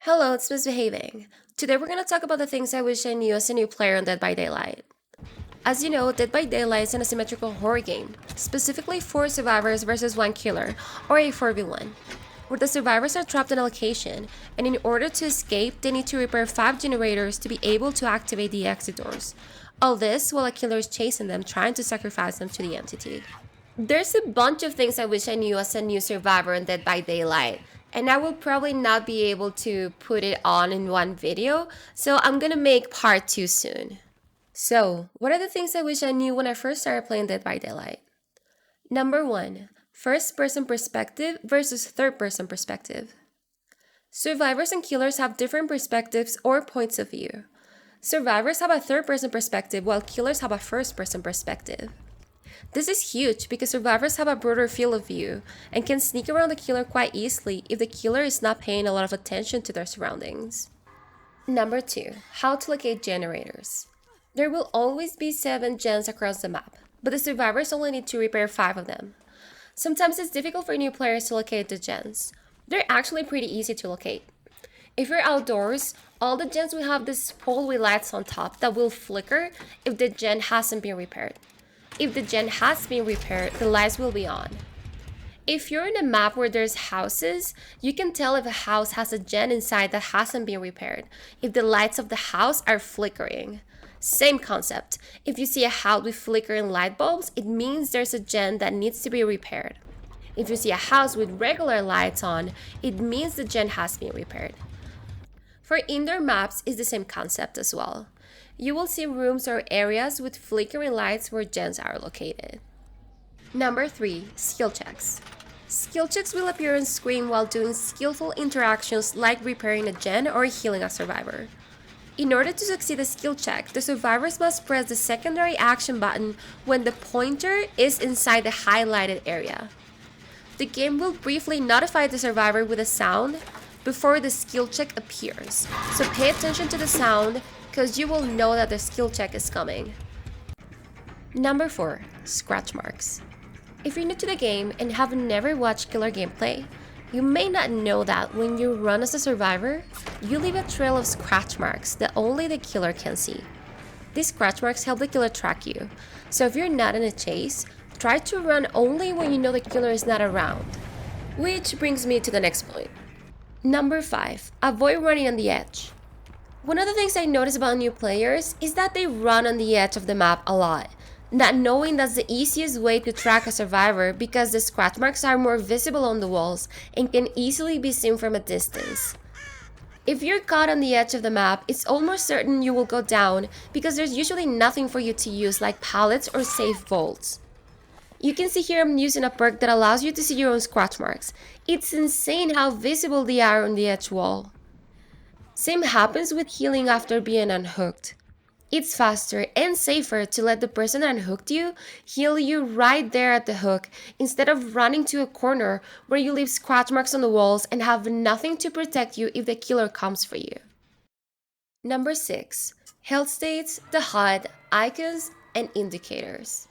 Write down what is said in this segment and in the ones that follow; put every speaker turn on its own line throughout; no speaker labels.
Hello, it's Misbehaving. Today we're going to talk about the things I wish I knew as a new player on Dead by Daylight. As you know, Dead by Daylight is an asymmetrical horror game, specifically 4 survivors versus 1 killer, or a 4v1, where the survivors are trapped in a location, and in order to escape, they need to repair 5 generators to be able to activate the exit doors. All this while a killer is chasing them, trying to sacrifice them to the entity. There's a bunch of things I wish I knew as a new survivor in Dead by Daylight, and I will probably not be able to put it on in one video, so I'm gonna make part 2 soon. So, what are the things I wish I knew when I first started playing Dead by Daylight? Number 1. First person perspective versus third person perspective. Survivors and killers have different perspectives or points of view. Survivors have a third person perspective while killers have a first person perspective. This is huge because survivors have a broader field of view and can sneak around the killer quite easily if the killer is not paying a lot of attention to their surroundings. Number 2. How to locate generators. There will always be 7 gens across the map, but the survivors only need to repair 5 of them. Sometimes it's difficult for new players to locate the gens. They're actually pretty easy to locate. If you're outdoors, all the gens will have this pole with lights on top that will flicker if the gen hasn't been repaired. If the gen has been repaired, the lights will be on. If you're in a map where there's houses, you can tell if a house has a gen inside that hasn't been repaired, if the lights of the house are flickering. Same concept. If you see a house with flickering light bulbs, it means there's a gen that needs to be repaired. If you see a house with regular lights on, it means the gen has been repaired. For indoor maps, it's the same concept as well. You will see rooms or areas with flickering lights where gens are located. Number 3. Skill checks. Skill checks will appear on screen while doing skillful interactions like repairing a gen or healing a survivor. In order to succeed a skill check, the survivors must press the secondary action button when the pointer is inside the highlighted area. The game will briefly notify the survivor with a sound before the skill check appears, so pay attention to the sound because you will know that the skill check is coming. Number 4. Scratch marks. If you're new to the game and have never watched killer gameplay, you may not know that when you run as a survivor, you leave a trail of scratch marks that only the killer can see. These scratch marks help the killer track you, so if you're not in a chase, try to run only when you know the killer is not around. Which brings me to the next point. Number 5. Avoid running on the edge. One of the things I notice about new players is that they run on the edge of the map a lot, not knowing that's the easiest way to track a survivor because the scratch marks are more visible on the walls and can easily be seen from a distance. If you're caught on the edge of the map, it's almost certain you will go down because there's usually nothing for you to use like pallets or safe vaults. You can see here I'm using a perk that allows you to see your own scratch marks. It's insane how visible they are on the edge wall. Same happens with healing after being unhooked. It's faster and safer to let the person that unhooked you heal you right there at the hook instead of running to a corner where you leave scratch marks on the walls and have nothing to protect you if the killer comes for you. Number 6. Health states, the HUD, icons, and indicators.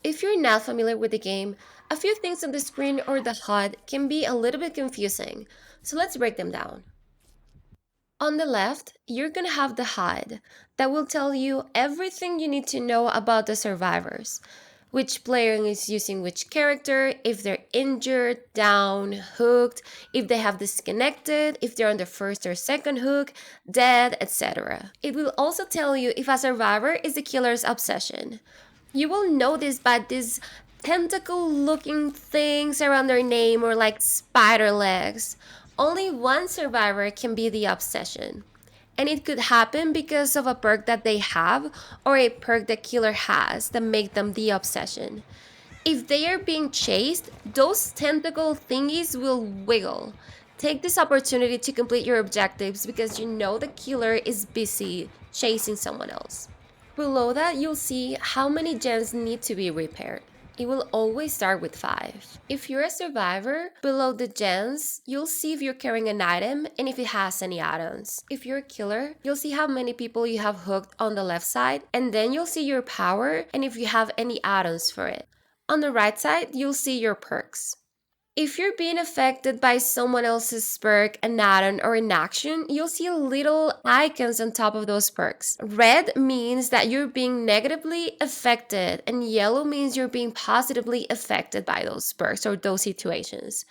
If you're not familiar with the game, a few things on the screen or the HUD can be a little bit confusing, so let's break them down. On the left, you're gonna have the HUD that will tell you everything you need to know about the survivors. Which player is using which character, if they're injured, down, hooked, if they have disconnected, if they're on the first or second hook, dead, etc. It will also tell you if a survivor is the killer's obsession. You will notice by these tentacle-looking things around their name or like spider legs. Only one survivor can be the obsession. And it could happen because of a perk that they have or a perk the killer has that make them the obsession. If they are being chased, those tentacle thingies will wiggle. Take this opportunity to complete your objectives because you know the killer is busy chasing someone else. Below that, you'll see how many gens need to be repaired. It will always start with 5. If you're a survivor, below the gens, you'll see if you're carrying an item and if it has any add-ons. If you're a killer, you'll see how many people you have hooked on the left side, and then you'll see your power and if you have any add-ons for it. On the right side, you'll see your perks. If you're being affected by someone else's perk, an add-on, or an action, you'll see little icons on top of those perks. Red means that you're being negatively affected, and yellow means you're being positively affected by those perks or those situations.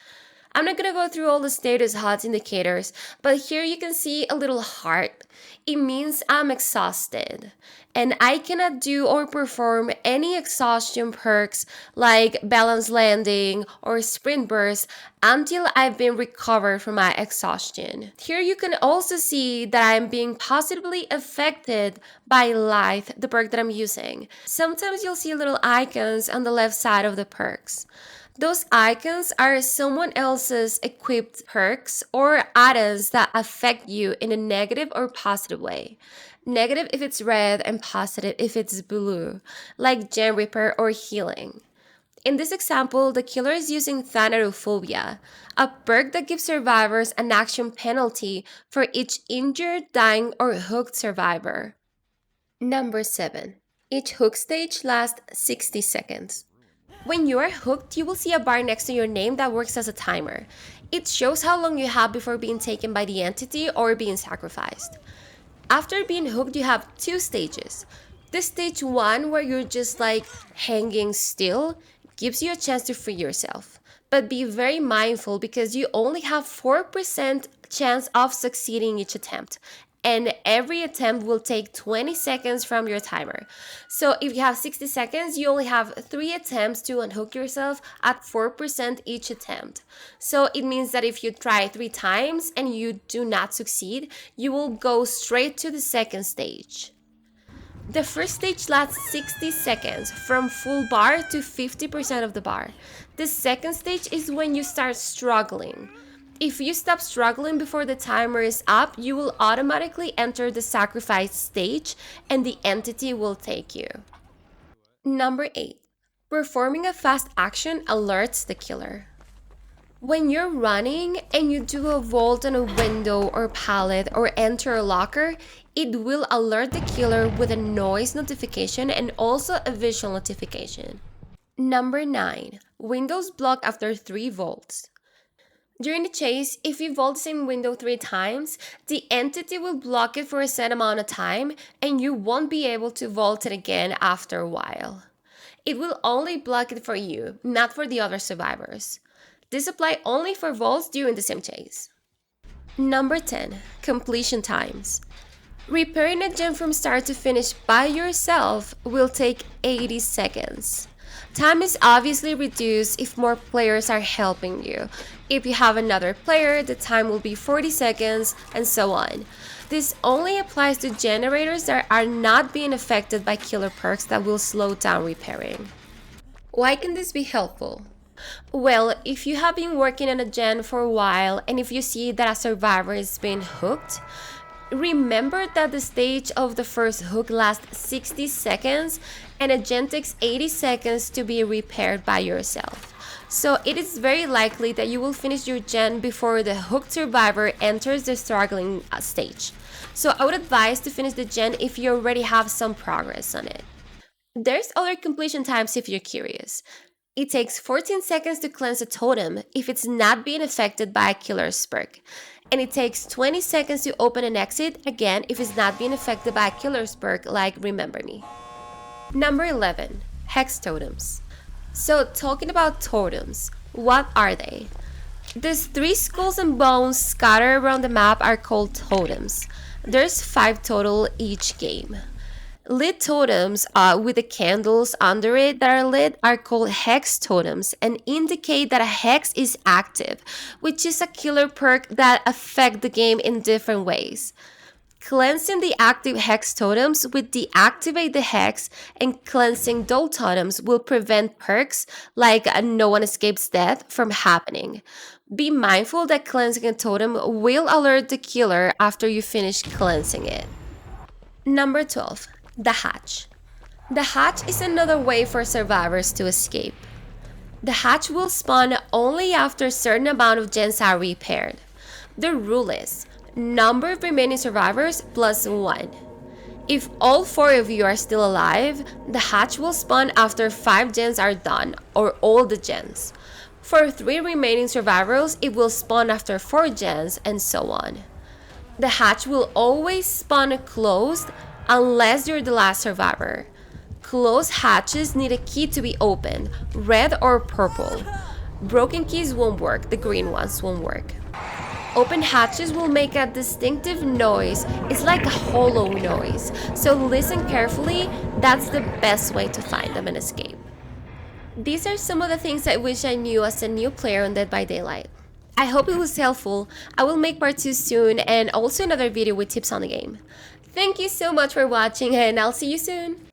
I'm not gonna go through all the status HOTS indicators, but here you can see a little heart. It means I'm exhausted and I cannot do or perform any exhaustion perks like balance landing or sprint burst until I've been recovered from my exhaustion. Here you can also see that I'm being positively affected by Lithe, the perk that I'm using. Sometimes you'll see little icons on the left side of the perks. Those icons are someone else's equipped perks or add-ons that affect you in a negative or positive way. Negative if it's red and positive if it's blue, like Gen Repair or Healing. In this example, the killer is using Thanatophobia, a perk that gives survivors an action penalty for each injured, dying, or hooked survivor. Number 7. Each hook stage lasts 60 seconds. When you are hooked, you will see a bar next to your name that works as a timer. It shows how long you have before being taken by the entity or being sacrificed. After being hooked, you have 2 stages. The stage 1, where you're just like hanging still, gives you a chance to free yourself. But be very mindful because you only have 4% chance of succeeding each attempt. And every attempt will take 20 seconds from your timer. So if you have 60 seconds, you only have 3 attempts to unhook yourself at 4% each attempt. So it means that if you try 3 times and you do not succeed, you will go straight to the second stage. The first stage lasts 60 seconds, from full bar to 50% of the bar. The second stage is when you start struggling. If you stop struggling before the timer is up, you will automatically enter the sacrifice stage and the entity will take you. Number 8. Performing a fast action alerts the killer. When you're running and you do a vault on a window or pallet or enter a locker, it will alert the killer with a noise notification and also a visual notification. Number 9. Windows block after 3 vaults. During the chase, if you vault the same window 3 times, the entity will block it for a set amount of time and you won't be able to vault it again after a while. It will only block it for you, not for the other survivors. This applies only for vaults during the same chase. Number 10. Completion times. Repairing a gem from start to finish by yourself will take 80 seconds. Time is obviously reduced if more players are helping you. If you have another player, the time will be 40 seconds, and so on. This only applies to generators that are not being affected by killer perks that will slow down repairing. Why can this be helpful? Well, if you have been working on a gen for a while and if you see that a survivor is being hooked, remember that the stage of the first hook lasts 60 seconds and a gen takes 80 seconds to be repaired by yourself. So it is very likely that you will finish your gen before the hooked survivor enters the struggling stage. So I would advise to finish the gen if you already have some progress on it. There's other completion times if you're curious. It takes 14 seconds to cleanse a totem if it's not being affected by a killer's perk. And it takes 20 seconds to open and exit, again, if it's not being affected by a killer's perk like Remember Me. Number 11. Hex totems. So talking about totems, what are they? These 3 skulls and bones scattered around the map are called totems. There's 5 total each game. Lit totems with the candles under it that are lit are called hex totems and indicate that a hex is active, which is a killer perk that affect the game in different ways. Cleansing the active hex totems will deactivate the hex, and cleansing dull totems will prevent perks like no one escapes death from happening. Be mindful that cleansing a totem will alert the killer after you finish cleansing it. Number 12. The hatch. The hatch is another way for survivors to escape. The hatch will spawn only after a certain amount of gens are repaired. The rule is number of remaining survivors plus 1. If all 4 of you are still alive, the hatch will spawn after 5 gens are done, or all the gens. For 3 remaining survivors, it will spawn after 4 gens, and so on. The hatch will always spawn closed unless you're the last survivor. Closed hatches need a key to be opened, red or purple. Broken keys won't work, the green ones won't work. Open hatches will make a distinctive noise, it's like a hollow noise, so listen carefully, that's the best way to find them and escape. These are some of the things I wish I knew as a new player on Dead by Daylight. I hope it was helpful. I will make part 2 soon and also another video with tips on the game. Thank you so much for watching and I'll see you soon!